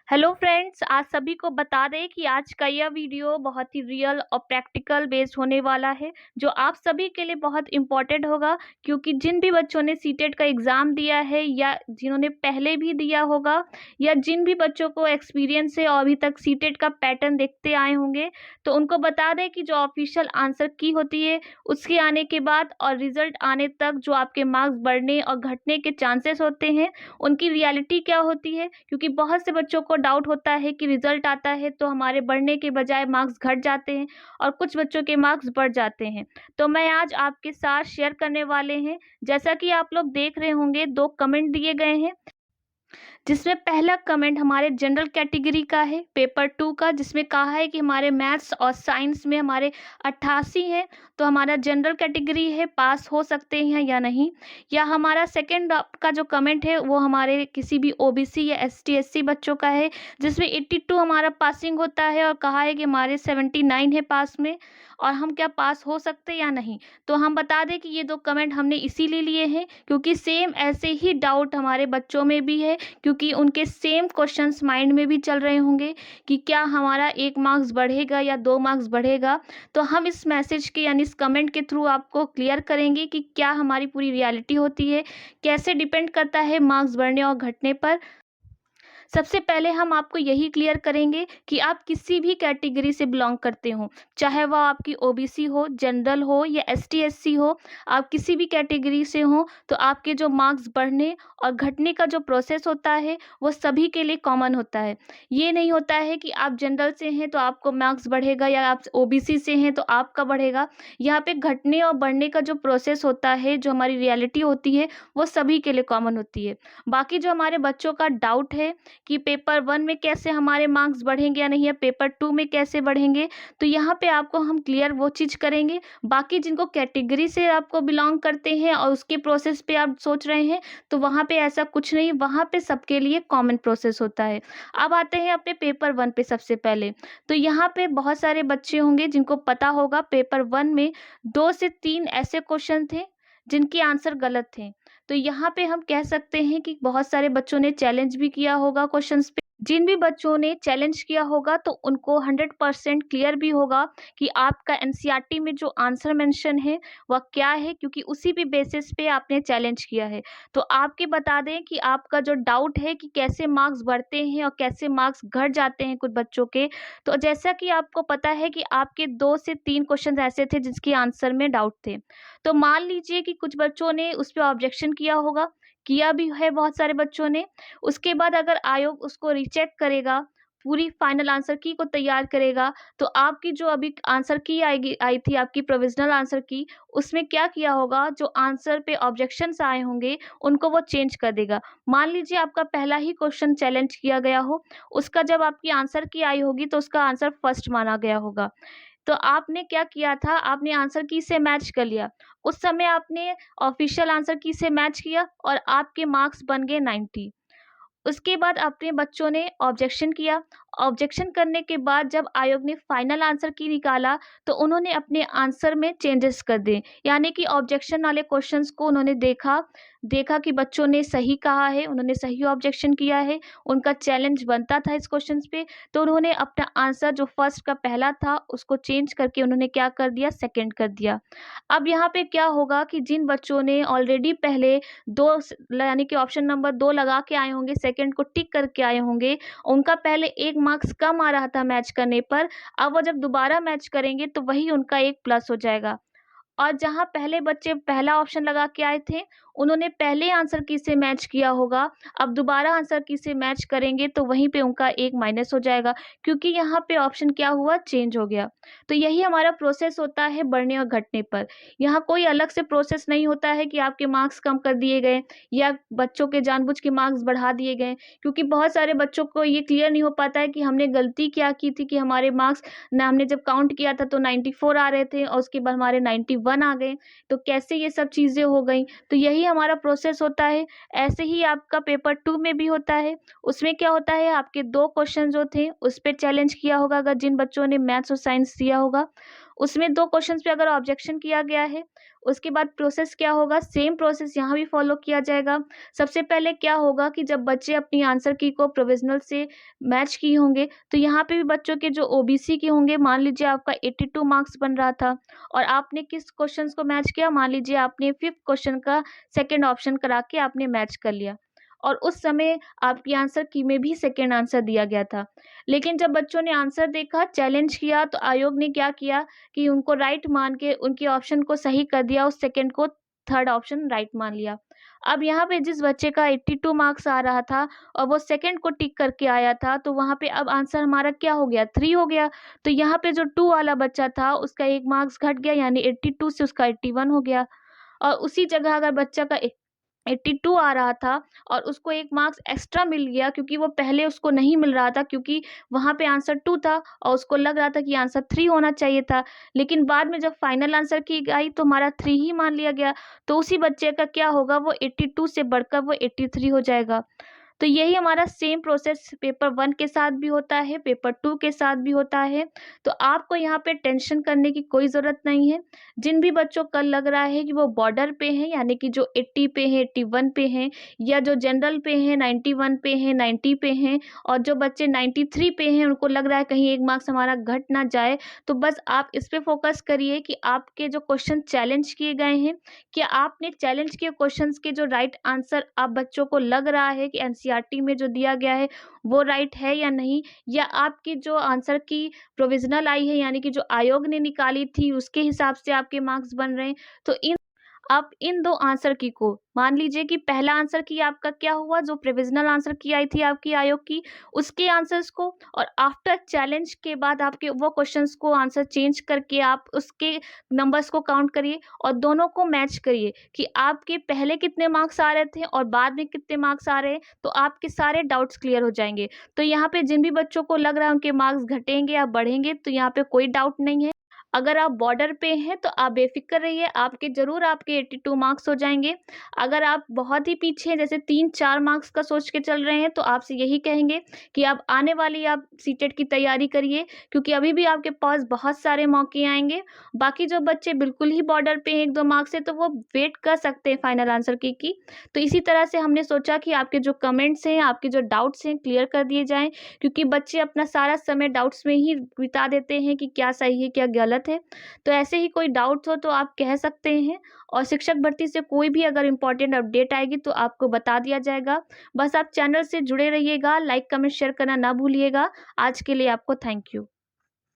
Hello friends, आज सभी को बता दें कि आज का यह वीडियो बहुत ही रियल और प्रैक्टिकल बेस्ड होने वाला है, जो आप सभी के लिए बहुत इम्पोर्टेंट होगा। क्योंकि जिन भी बच्चों ने सीटेट का एग्ज़ाम दिया है या जिन्होंने पहले भी दिया होगा या जिन भी बच्चों को एक्सपीरियंस है और अभी तक सीटेट का पैटर्न देखते आए होंगे, तो उनको बता दें कि जो ऑफिशियल आंसर की होती है उसके आने के बाद और रिजल्ट आने तक जो आपके मार्क्स बढ़ने और घटने के चांसेस होते हैं, उनकी रियलिटी क्या होती है। क्योंकि बहुत से बच्चों को डाउट होता है कि रिजल्ट आता है तो हमारे बढ़ने के बजाय मार्क्स घट जाते हैं और कुछ बच्चों के मार्क्स बढ़ जाते हैं। तो मैं आज आपके साथ शेयर करने वाले हैं। जैसा कि आप लोग देख रहे होंगे, 2 कमेंट दिए गए हैं, जिसमें पहला कमेंट हमारे जनरल कैटेगरी का है, पेपर 2 का, जिसमें कहा है कि हमारे मैथ्स और साइंस में हमारे 88 हैं, तो हमारा जनरल कैटेगरी है, पास हो सकते हैं या नहीं। या हमारा सेकंड का जो कमेंट है वो हमारे किसी भी ओबीसी या एसटी एससी बच्चों का है, जिसमें 82 हमारा पासिंग होता है और कहा है कि हमारे 79 है पास में, और हम क्या पास हो सकते हैं या नहीं। तो हम बता दें कि ये 2 कमेंट हमने इसीलिए लिए हैं क्योंकि सेम ऐसे ही डाउट हमारे बच्चों में भी है, क्योंकि उनके सेम क्वेश्चंस माइंड में भी चल रहे होंगे कि क्या हमारा 1 मार्क्स बढ़ेगा या 2 मार्क्स बढ़ेगा। तो हम इस मैसेज के यानी इस कमेंट के थ्रू आपको क्लियर करेंगे कि क्या हमारी पूरी रियलिटी होती है, कैसे डिपेंड करता है मार्क्स बढ़ने और घटने पर। सबसे पहले हम आपको यही क्लियर करेंगे कि आप किसी भी कैटेगरी से बिलोंग करते हो, चाहे वह आपकी ओबीसी हो, जनरल हो या एसटी एससी हो, आप किसी भी कैटेगरी से हो, तो आपके जो मार्क्स बढ़ने और घटने का जो प्रोसेस होता है वो सभी के लिए कॉमन होता है। ये नहीं होता है कि आप जनरल से हैं तो आपको मार्क्स बढ़ेगा या आप ओबीसी से हैं तो आपका बढ़ेगा। यहाँ पे घटने और बढ़ने का जो प्रोसेस होता है, जो हमारी रियलिटी होती है, वो सभी के लिए कॉमन होती है। बाकी जो हमारे बच्चों का डाउट है कि पेपर 1 में कैसे हमारे मार्क्स बढ़ेंगे या नहीं, या पेपर 2 में कैसे बढ़ेंगे, तो यहाँ पे आपको हम क्लियर वो चीज़ करेंगे। बाकी जिनको कैटेगरी से आपको बिलोंग करते हैं और उसके प्रोसेस पे आप सोच रहे हैं, तो वहाँ पे ऐसा कुछ नहीं, वहाँ पे सबके लिए कॉमन प्रोसेस होता है। अब आते हैं अपने पेपर 1 पे सबसे पहले। तो यहाँ पे बहुत सारे बच्चे होंगे जिनको पता होगा पेपर 1 में 2 से 3 ऐसे क्वेश्चन थे जिनके आंसर गलत थे। तो यहाँ पे हम कह सकते हैं कि बहुत सारे बच्चों ने चैलेंज भी किया होगा क्वेश्चंस पे। जिन भी बच्चों ने चैलेंज किया होगा तो उनको 100% क्लियर भी होगा कि आपका एनसीईआरटी में जो आंसर मेंशन है वह क्या है, क्योंकि उसी भी बेसिस पे आपने चैलेंज किया है। तो आपके बता दें कि आपका जो डाउट है कि कैसे मार्क्स बढ़ते हैं और कैसे मार्क्स घट जाते हैं कुछ बच्चों के, तो जैसा कि आपको पता है कि आपके 2 से 3 क्वेश्चन ऐसे थे जिसके आंसर में डाउट थे। तो मान लीजिए कि कुछ बच्चों ने उस पे ऑब्जेक्शन किया होगा, किया भी है बहुत सारे बच्चों ने। उसके बाद अगर आयोग उसको रीचेक करेगा, पूरी फाइनल आंसर की को तैयार करेगा, तो आपकी जो अभी आंसर की आई थी आपकी प्रोविज़नल आंसर की, उसमें क्या किया होगा, जो आंसर पे ऑब्जेक्शंस आए होंगे, उनको वो चेंज कर देगा। मान लीजिए आपका पहला ही क्वेश्चन चैलेंज किया गया हो, उसका जब आपकी आंसर की आई होगी तो उसका आंसर फर्स्ट माना गया होगा। तो आपने क्या किया था, आपने आंसर की से मैच कर लिया। उस समय आपने ऑफिशियल आंसर की से मैच किया और आपके मार्क्स बन गए 90। उसके बाद अपने बच्चों ने ऑब्जेक्शन किया। ऑब्जेक्शन करने के बाद जब आयोग ने फाइनल आंसर की निकाला, तो उन्होंने अपने आंसर में चेंजेस कर दिए। यानी कि ऑब्जेक्शन वाले क्वेश्चंस को उन्होंने देखा, देखा कि बच्चों ने सही कहा है, उन्होंने सही ऑब्जेक्शन किया है, उनका चैलेंज बनता था इस क्वेश्चंस पे, तो उन्होंने अपना आंसर जो फर्स्ट का पहला था उसको चेंज करके उन्होंने क्या कर दिया, सेकंड कर दिया। अब यहाँ पे क्या होगा कि जिन बच्चों ने ऑलरेडी पहले 2 यानी कि ऑप्शन नंबर 2 लगा के आए होंगे, सेकंड को टिक करके आए होंगे, उनका पहले 1 मार्क्स कम आ रहा था मैच करने पर, अब वो जब दोबारा मैच करेंगे तो वही उनका 1 प्लस हो जाएगा। और जहाँ पहले बच्चे पहला ऑप्शन लगा के आए थे, उन्होंने पहले आंसर की से मैच किया होगा, अब दोबारा आंसर की से मैच करेंगे तो वहीं पे उनका 1 माइनस हो जाएगा, क्योंकि यहाँ पे ऑप्शन क्या हुआ, चेंज हो गया। तो यही हमारा प्रोसेस होता है बढ़ने और घटने पर। यहाँ कोई अलग से प्रोसेस नहीं होता है कि आपके मार्क्स कम कर दिए गए या बच्चों के जानबूझ के मार्क्स बढ़ा दिए गए, क्योंकि बहुत सारे बच्चों को ये क्लियर नहीं हो पाता है कि हमने गलती क्या की थी कि हमारे मार्क्स ना, हमने जब काउंट किया था तो 94 आ रहे थे और उसके बाद हमारे 91 आ गए, तो कैसे ये सब चीज़ें हो गई। तो यही हमारा प्रोसेस होता है। ऐसे ही आपका पेपर 2 में भी होता है। उसमें क्या होता है, आपके 2 क्वेश्चन जो थे उस पे चैलेंज किया होगा, अगर जिन बच्चों ने मैथ्स और साइंस दिया होगा। उसमें 2 क्वेश्चंस पे अगर ऑब्जेक्शन किया गया है, उसके बाद प्रोसेस क्या होगा, सेम प्रोसेस यहाँ भी फॉलो किया जाएगा। सबसे पहले क्या होगा कि जब बच्चे अपनी आंसर की को प्रोविज़नल से मैच किए होंगे, तो यहाँ पे भी बच्चों के जो ओबीसी के होंगे, मान लीजिए आपका 82 मार्क्स बन रहा था और आपने किस क्वेश्चंस को मैच किया, मान लीजिए आपने 5th क्वेश्चन का सेकंड ऑप्शन करा के आपने मैच कर लिया और उस समय आपकी आंसर की में भी सेकंड आंसर दिया गया था। लेकिन जब बच्चों ने आंसर देखा, चैलेंज किया, तो आयोग ने क्या किया कि उनको राइट मान के उनके ऑप्शन को सही कर दिया, उस सेकंड को थर्ड ऑप्शन राइट मान लिया। अब यहाँ पे जिस बच्चे का 82 मार्क्स आ रहा था और वो सेकंड को टिक करके आया था, तो वहाँ पे अब आंसर हमारा क्या हो गया, 3 हो गया। तो यहाँ पे जो 2 वाला बच्चा था उसका 1 मार्क्स घट गया, यानी 82 से उसका 81 हो गया। और उसी जगह अगर बच्चा का 82 आ रहा था और उसको 1 मार्क्स एक्स्ट्रा मिल गया, क्योंकि वो पहले उसको नहीं मिल रहा था, क्योंकि वहाँ पे आंसर 2 था और उसको लग रहा था कि आंसर 3 होना चाहिए था। लेकिन बाद में जब फाइनल आंसर की आई तो हमारा 3 ही मान लिया गया। तो उसी बच्चे का क्या होगा, वो 82 से बढ़कर वो 83 हो जाएगा। तो यही हमारा सेम प्रोसेस पेपर 1 के साथ भी होता है, पेपर 2 के साथ भी होता है। तो आपको यहाँ पे टेंशन करने की कोई ज़रूरत नहीं है। जिन भी बच्चों को लग रहा है कि वो बॉर्डर पे हैं, यानी कि जो 80 पे हैं, 81 पे हैं, या जो जनरल पे हैं, 91 पे हैं, 90 पे हैं, और जो बच्चे 93 पे हैं, उनको लग रहा है कहीं 1 मार्क्स हमारा घट ना जाए, तो बस आप इस पे फ़ोकस करिए कि आपके जो क्वेश्चन चैलेंज किए गए हैं, क्या आपने चैलेंज किए क्वेश्चंस के जो राइट आंसर आप बच्चों को लग रहा है कि एनसीईआरटी में जो दिया गया है वो राइट है या नहीं, या आपकी जो आंसर की प्रोविजनल आई है, यानी कि जो आयोग ने निकाली थी उसके हिसाब से आपके मार्क्स बन रहे हैं। तो आप इन 2 आंसर की को मान लीजिए कि पहला आंसर की आपका क्या हुआ, जो प्रोविजनल आंसर की आई थी आपकी आयोग की, उसके आंसर्स को, और आफ्टर चैलेंज के बाद आपके वो क्वेश्चंस को आंसर चेंज करके आप उसके नंबर्स को काउंट करिए और दोनों को मैच करिए कि आपके पहले कितने मार्क्स आ रहे थे और बाद में कितने मार्क्स आ रहे हैं, तो आपके सारे डाउट्स क्लियर हो जाएंगे। तो यहाँ पे जिन भी बच्चों को लग रहा है उनके मार्क्स घटेंगे या बढ़ेंगे, तो यहाँ पे कोई डाउट नहीं है। अगर आप बॉर्डर पे हैं तो आप बेफ़िक्र रहिए, आपके ज़रूर आपके 82 मार्क्स हो जाएँगे। अगर आप बहुत ही पीछे हैं, जैसे 3-4 मार्क्स का सोच के चल रहे हैं, तो आपसे यही कहेंगे कि आप आने वाली आप सीटेट की तैयारी करिए, क्योंकि अभी भी आपके पास बहुत सारे मौके आएँगे। बाकी जो बच्चे बिल्कुल ही बॉर्डर पे हैं 1-2 मार्क्स से, तो वो वेट कर सकते हैं फाइनल आंसर की। तो इसी तरह से हमने सोचा कि आपके जो कमेंट्स हैं, आपके जो डाउट्स हैं, क्लियर कर दिए जाएँ, क्योंकि बच्चे अपना सारा समय डाउट्स में ही बिता देते हैं कि क्या सही है, क्या गलत है। तो ऐसे ही कोई डाउट्स हो तो आप कह सकते हैं, और शिक्षक भर्ती से कोई भी अगर इम्पोर्टेंट अपडेट आएगी तो आपको बता दिया जाएगा। बस आप चैनल से जुड़े रहिएगा, लाइक, कमेंट, शेयर करना ना भूलिएगा। आज के लिए आपको थैंक यू।